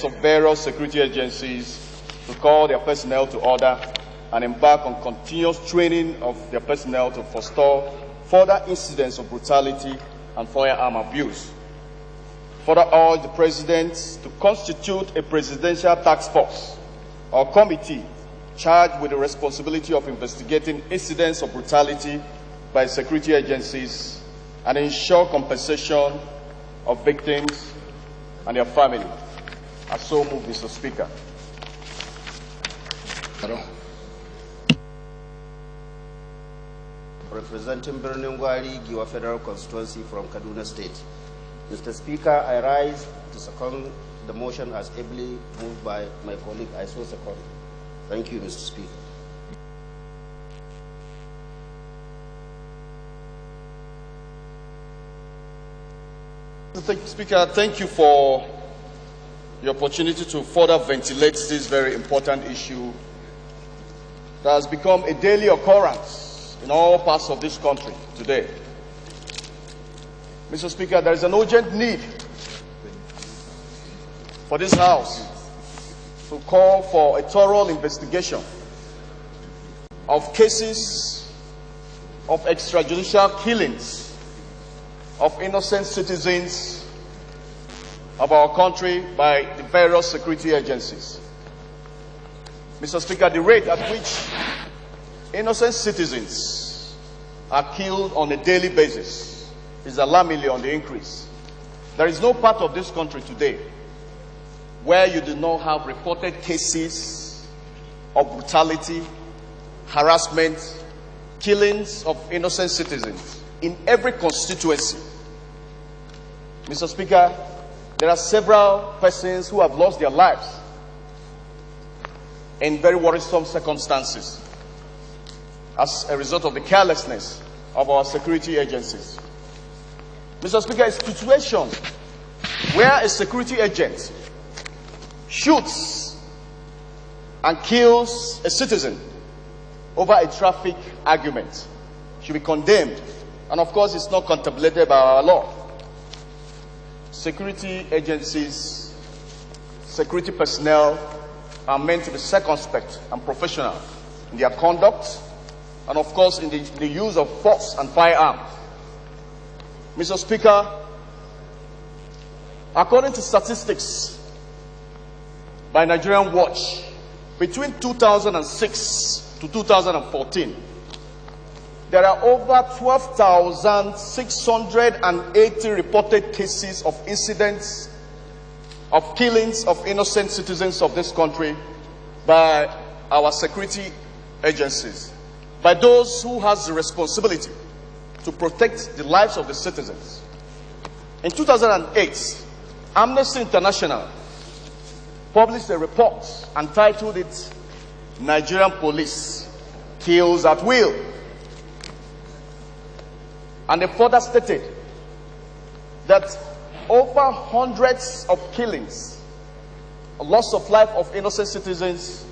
of various security agencies to call their personnel to order and embark on continuous training of their personnel to forestall further incidents of brutality and firearm abuse. Further urge the President to constitute a presidential task force or committee charged with the responsibility of investigating incidents of brutality by security agencies and ensure compensation of victims and their family. I so move, Mr. Speaker. Representing Birningwari, Giwa Federal Constituency from Kaduna State. Mr. Speaker, I rise to second the motion as ably moved by my colleague. I so second. Thank you, Mr. Speaker. Mr. Speaker, thank you for the opportunity to further ventilate this very important issue that has become a daily occurrence in all parts of this country today. Mr. Speaker, there is an urgent need for this House to call for a thorough investigation of cases of extrajudicial killings of innocent citizens of our country by the various security agencies. Mr. Speaker, the rate at which innocent citizens are killed on a daily basis is alarmingly on the increase. There is no part of this country today where you do not have reported cases of brutality, harassment, killings of innocent citizens in every constituency. Mr. Speaker, there are several persons who have lost their lives in very worrisome circumstances as a result of the carelessness of our security agencies. Mr. Speaker, a situation where a security agent shoots and kills a citizen over a traffic argument should be condemned, and of course it's not contemplated by our law. Security agencies, security personnel are meant to be circumspect and professional in their conduct and of course in the use of force and firearms. Mr. Speaker, according to statistics by Nigerian Watch, between 2006 to 2014, there are over 12,680 reported cases of incidents of killings of innocent citizens of this country by our security agencies, by those who has the responsibility to protect the lives of the citizens. In 2008, Amnesty International published a report entitled it "Nigerian Police Kills at Will." And they further stated that over hundreds of killings, loss of life of innocent citizens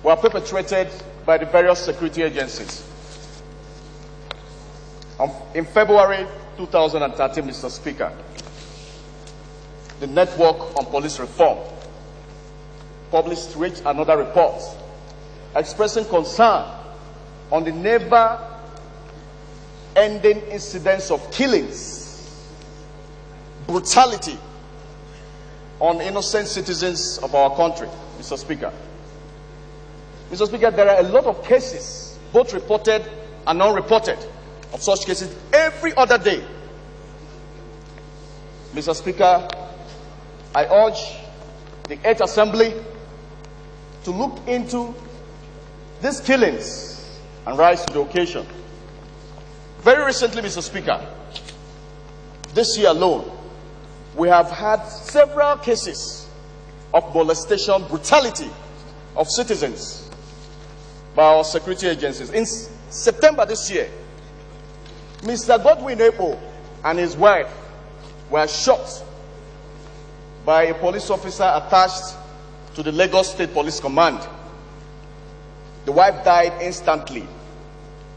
were perpetrated by the various security agencies. In February 2013, Mr. Speaker, the Network on Police Reform published another report expressing concern on the never-ending incidents of killings, brutality on innocent citizens of our country, Mr. Speaker. Mr. Speaker, there are a lot of cases, both reported and unreported, of such cases every other day. Mr. Speaker, I urge the 8th Assembly to look into these killings and rise to the occasion. Very recently, Mr. Speaker, this year alone, we have had several cases of molestation, brutality of citizens by our security agencies. In September this year, Mr. Godwin Ebo and his wife were shot by a police officer attached to the Lagos State Police Command. The wife died instantly,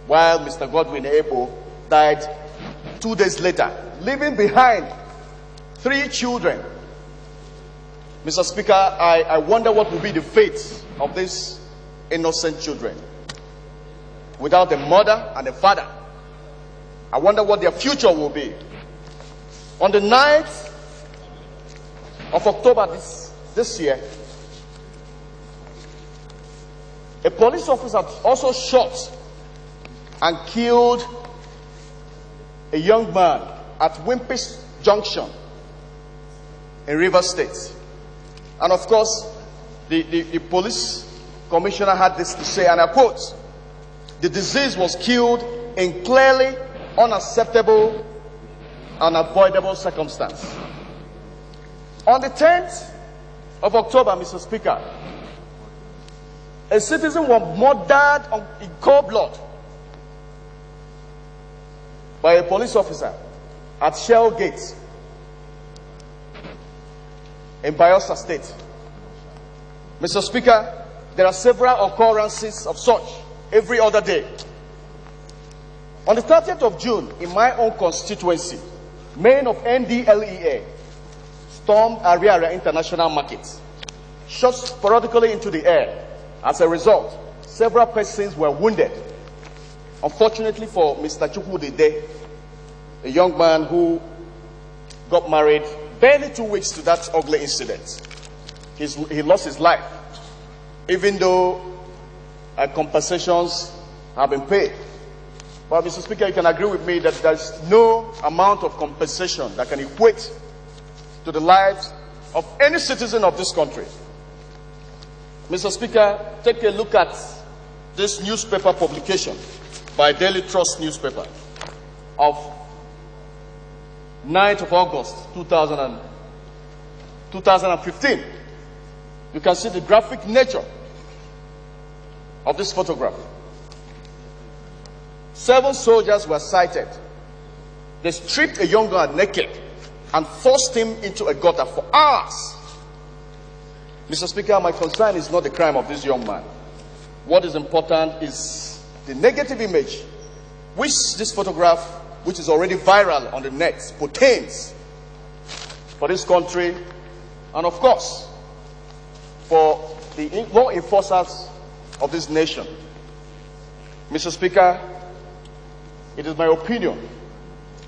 while Mr. Godwin Ebo died 2 days later, leaving behind 3 children Mr. Speaker, I wonder what will be the fate of these innocent children without a mother and a father. I wonder what their future will be. On the 9th of October this year, a police officer also shot and killed a young man at Wimpy Junction in Rivers State. And of course, the police commissioner had this to say, and I quote, "The disease was killed in clearly unacceptable, unavoidable circumstance." On the 10th of October, Mr. Speaker, a citizen was murdered in cold blood by a police officer at Shell Gate in Bayelsa State. Mr. Speaker, there are several occurrences of such every other day. On the 30th of June, in my own constituency, men of NDLEA stormed Ariara International Market, shot sporadically into the air. As a result, several persons were wounded. Unfortunately for Mr. Chukwudide, a young man who got married barely 2 weeks to that ugly incident, he lost his life, even though compensations have been paid. But Mr. Speaker, you can agree with me that there's no amount of compensation that can equate to the lives of any citizen of this country. Mr. Speaker, take a look at this newspaper publication by Daily Trust newspaper of 9th of August 2015. You can see the graphic nature of this photograph. 7 soldiers were sighted. They stripped a young man naked and forced him into a gutter for hours. Mr. Speaker, my concern is not the crime of this young man. What is important is the negative image which this photograph, which is already viral on the net, portends for this country and, of course, for the law enforcers of this nation. Mr. Speaker, it is my opinion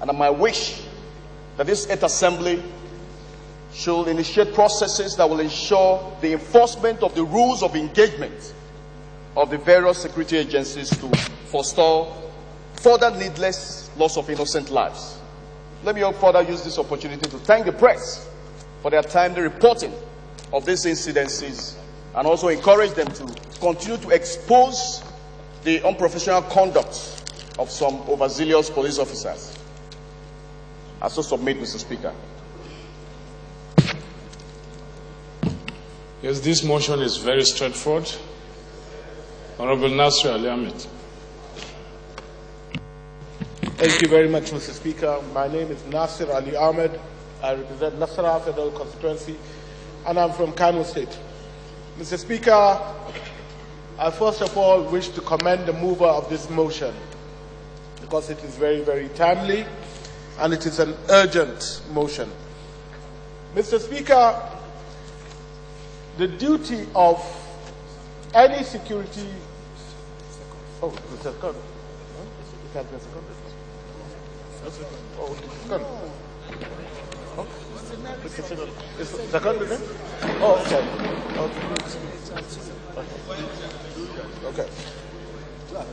and my wish that this 8th Assembly should initiate processes that will ensure the enforcement of the rules of engagement of the various security agencies to forestall further needless loss of innocent lives. Let me further use this opportunity to thank the press for their timely reporting of these incidences and also encourage them to continue to expose the unprofessional conduct of some overzealous police officers. I so submit, Mr. Speaker. Yes, this motion is very straightforward. Honourable Adaelu Ahmed. Thank you very much, Mr. Speaker. My name is Nasir Ali Ahmed. I represent Nasarawa Federal Constituency, and I'm from Kano State. Mr. Speaker, I first of all wish to commend the mover of this motion because it is very, very timely and it is an urgent motion. Mr. Speaker, the duty of any security... Oh, Mr. Second. It has been seconded. Oh, second. Oh, Mr. Second. Is it seconded then? Oh, okay. Okay.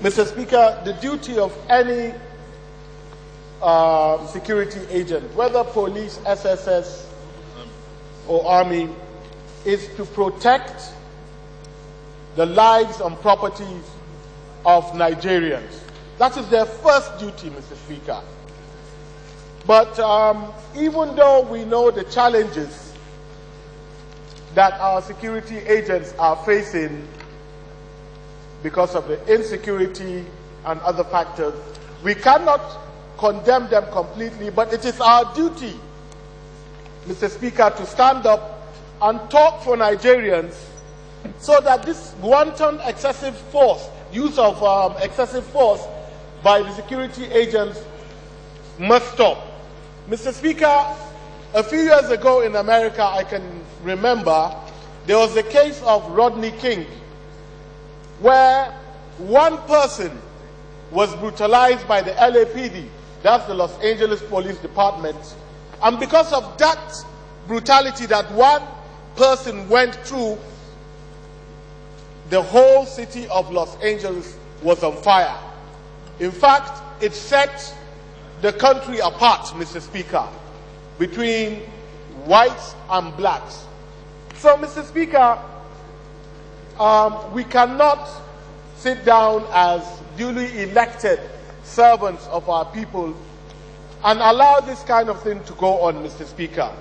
Mr. Speaker, the duty of any security agent, whether police, SSS, or army, is to protect the lives and properties of Nigerians. That is their first duty, Mr. Speaker. But even though we know the challenges that our security agents are facing because of the insecurity and other factors, we cannot condemn them completely, but it is our duty, Mr. Speaker, to stand up and talk for Nigerians so that this wanton excessive force, use of excessive force by the security agents must stop. Mr. Speaker, A few years ago in America, I can remember, there was a case of Rodney King, where one person was brutalized by the LAPD, that's the Los Angeles Police Department, and because of that brutality that one person went through, the whole city of Los Angeles was on fire. In fact, it set the country apart, Mr. Speaker, between whites and blacks. So, Mr. Speaker, we cannot sit down as duly elected servants of our people and allow this kind of thing to go on, Mr. Speaker.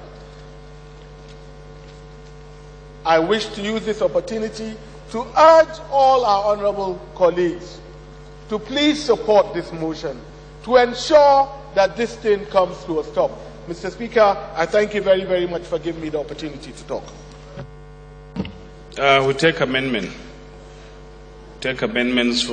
I wish to use this opportunity to urge all our honorable colleagues to please support this motion to ensure that this thing comes to a stop. Mr. Speaker, I thank you very, very much for giving me the opportunity to talk. We take amendment. Take amendments.